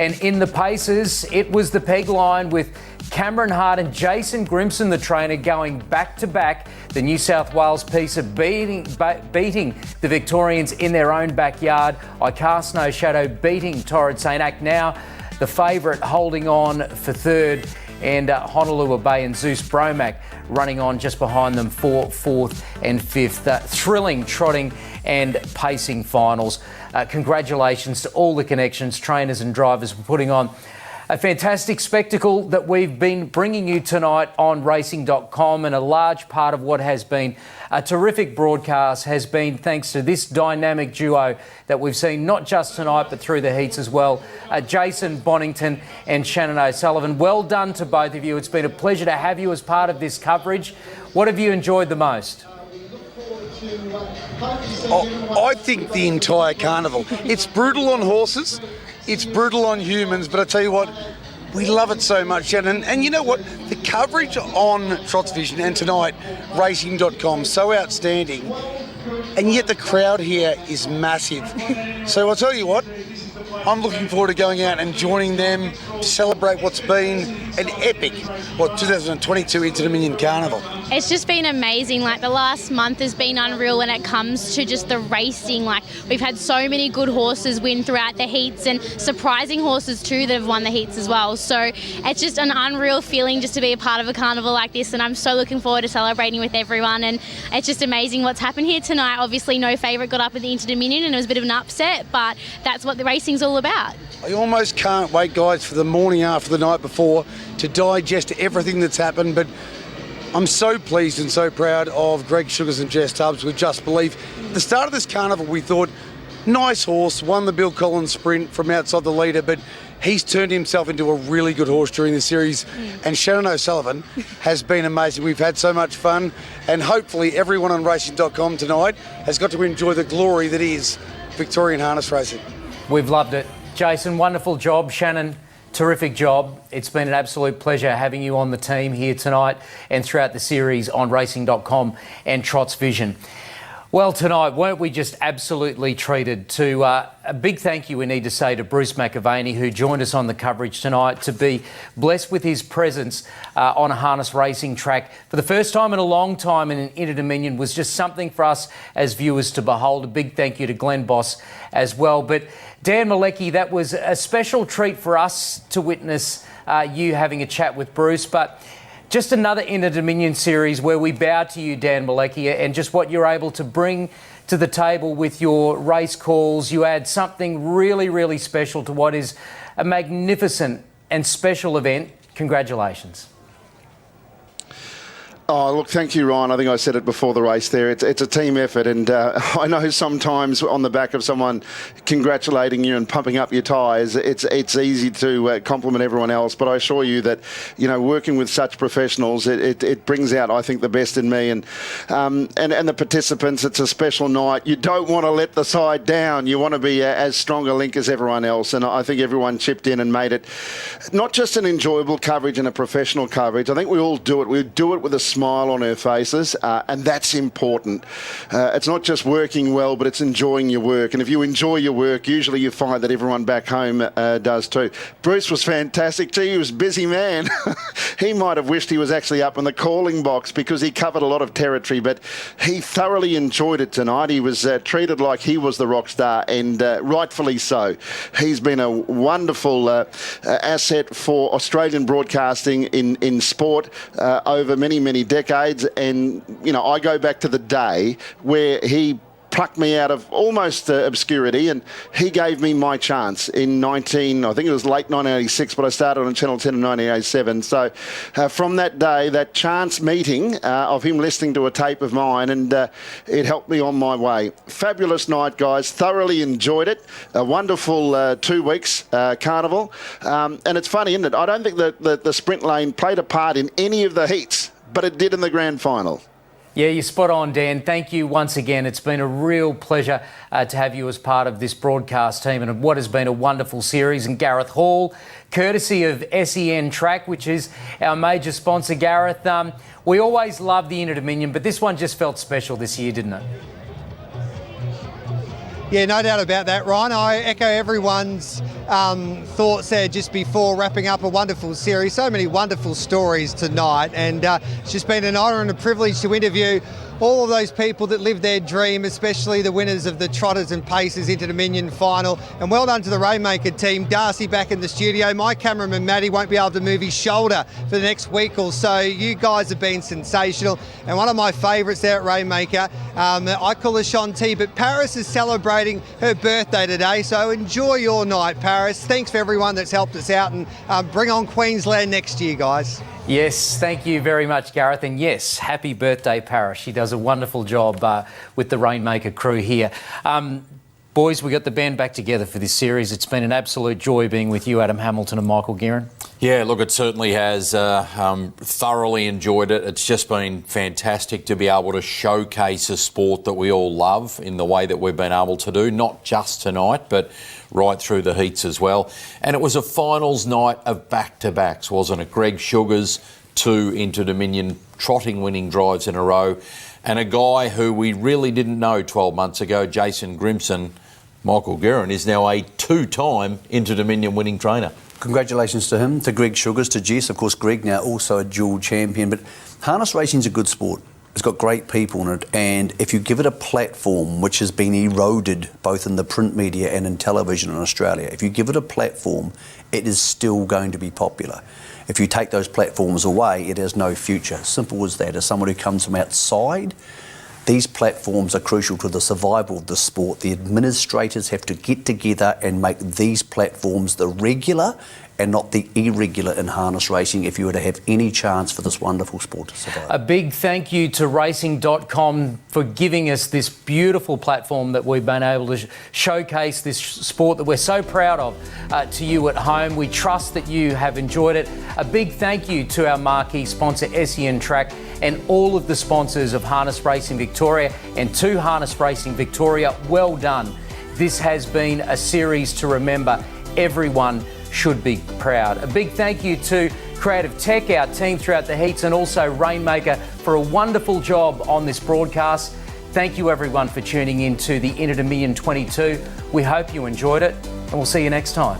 And in the paces, it was the peg line with Cameron Hart and Jason Grimson, the trainer, going back-to-back. The New South Wales piece of beating the Victorians in their own backyard. I Cast No Shadow beating Torrid St Act, now the favourite holding on for third, and Honolulu Bay and Zeus Bromac running on just behind them for fourth and fifth. Thrilling trotting and pacing finals. Congratulations to all the connections, trainers and drivers for putting on a fantastic spectacle that we've been bringing you tonight on racing.com, and a large part of what has been a terrific broadcast has been thanks to this dynamic duo that we've seen not just tonight but through the heats as well. Jason Bonington and Shannon O'Sullivan. Well done to both of you. It's been a pleasure to have you as part of this coverage. What have you enjoyed the most? I think the entire carnival. It's brutal on horses. It's brutal on humans, but I tell you what, we love it so much, Shannon. And you know what? The coverage on TROTS Vision and tonight, racing.com, so outstanding. And yet the crowd here is massive. So I'll tell you what, I'm looking forward to going out and joining them to celebrate what's been an epic, 2022 Inter-Dominion Carnival. It's just been amazing. Like, the last month has been unreal when it comes to just the racing. Like, we've had so many good horses win throughout the heats, and surprising horses too that have won the heats as well. So it's just an unreal feeling just to be a part of a carnival like this, and I'm so looking forward to celebrating with everyone. And it's just amazing what's happened here tonight. Obviously no favourite got up at the Inter-Dominion and it was a bit of an upset, but that's what the racing's all about. I almost can't wait, guys, for the morning after the night before to digest everything that's happened. But I'm so pleased and so proud of Greg Sugars and Jess Tubbs with Just Believe. At the start of this carnival, we thought, nice horse, won the Bill Collins sprint from outside the leader, but he's turned himself into a really good horse during the series. And Shannon O'Sullivan has been amazing. We've had so much fun, and hopefully everyone on racing.com tonight has got to enjoy the glory that is Victorian harness racing. We've loved it. Jason, wonderful job. Shannon, terrific job. It's been an absolute pleasure having you on the team here tonight and throughout the series on racing.com and TROTS Vision. Well, tonight, weren't we just absolutely treated to a big thank you we need to say to Bruce McAvaney, who joined us on the coverage tonight, to be blessed with his presence on a harness racing track for the first time in a long time in an Inter-Dominion was just something for us as viewers to behold. A big thank you to Glenn Boss as well. But Dan Malecki, that was a special treat for us to witness you having a chat with Bruce, but just another Inter-Dominion series where we bow to you, Dan Malecki, and just what you're able to bring to the table with your race calls. You add something really, really special to what is a magnificent and special event. Congratulations. Oh, look, thank you, Ryan. I think I said it before the race there. It's a team effort, and I know sometimes on the back of someone congratulating you and pumping up your tyres, it's easy to compliment everyone else. But I assure you that, you know, working with such professionals, it brings out, I think, the best in me. And the participants, it's a special night. You don't want to let the side down. You want to be as strong a link as everyone else. And I think everyone chipped in and made it not just an enjoyable coverage and a professional coverage. I think we all do it. We do it with a smile on our faces, and that's important. It's not just working well, but it's enjoying your work. And if you enjoy your work, usually you find that everyone back home does too. Bruce was fantastic too. He was a busy man. He might have wished he was actually up in the calling box because he covered a lot of territory, but he thoroughly enjoyed it tonight. He was treated like he was the rock star, and rightfully so. He's been a wonderful asset for Australian broadcasting in sport over many, many decades. And, you know, I go back to the day where he plucked me out of almost obscurity, and he gave me my chance in I think it was late 1986, but I started on Channel 10 in 1987. So from that day, that chance meeting of him listening to a tape of mine, and it helped me on my way. Fabulous night, guys. Thoroughly enjoyed it. A wonderful 2 weeks carnival. And it's funny, isn't it? I don't think that the sprint lane played a part in any of the heats, but it did in the grand final. Yeah, you're spot on, Dan. Thank you once again. It's been a real pleasure to have you as part of this broadcast team and what has been a wonderful series. And Gareth Hall, courtesy of SEN Track, which is our major sponsor. Gareth, we always love the Inter-Dominion, but this one just felt special this year, didn't it? Yeah, no doubt about that, Ryan. I echo everyone's thoughts there just before wrapping up a wonderful series. So many wonderful stories tonight, and it's just been an honour and a privilege to interview all of those people that live their dream, especially the winners of the Trotters and Pacers Inter-Dominion final. And well done to the Rainmaker team. Darcy back in the studio. My cameraman Matty won't be able to move his shoulder for the next week or so. You guys have been sensational. And one of my favourites there at Rainmaker, I call her Shanti, but Paris is celebrating her birthday today. So enjoy your night, Paris. Thanks for everyone that's helped us out, and bring on Queensland next year, guys. Yes, thank you very much, Gareth. And yes, happy birthday, Paris. She does a wonderful job with the Rainmaker crew here. Boys, we got the band back together for this series. It's been an absolute joy being with you, Adam Hamilton and Michael Guerin. Yeah, look, it certainly has. Thoroughly enjoyed it. It's just been fantastic to be able to showcase a sport that we all love in the way that we've been able to do, not just tonight, but right through the heats as well. And it was a finals night of back-to-backs, wasn't it? Greg Sugar's 2 Inter-Dominion trotting winning drives in a row, and a guy who we really didn't know 12 months ago, Jason Grimson, Michael Guerin, is now a 2-time Inter-Dominion winning trainer. Congratulations to him, to Greg Sugars, to Jess. Of course, Greg now also a dual champion. But harness racing's a good sport. It's got great people in it, and if you give it a platform, which has been eroded both in the print media and in television in Australia, if you give it a platform, it is still going to be popular. If you take those platforms away, it has no future. Simple as that. As someone who comes from outside, these platforms are crucial to the survival of the sport. The administrators have to get together and make these platforms the regular and not the irregular in harness racing if you were to have any chance for this wonderful sport to survive. A big thank you to racing.com for giving us this beautiful platform that we've been able to showcase this sport that we're so proud of to you at home. We trust that you have enjoyed it. A big thank you to our marquee sponsor, SEN Track, and all of the sponsors of Harness Racing Victoria, and to Harness Racing Victoria, well done. This has been a series to remember. Everyone should be proud. A big thank you to Creative Tech, our team throughout the heats, and also Rainmaker for a wonderful job on this broadcast. Thank you everyone for tuning in to the Inter-Dominion 22. We hope you enjoyed it, and we'll see you next time.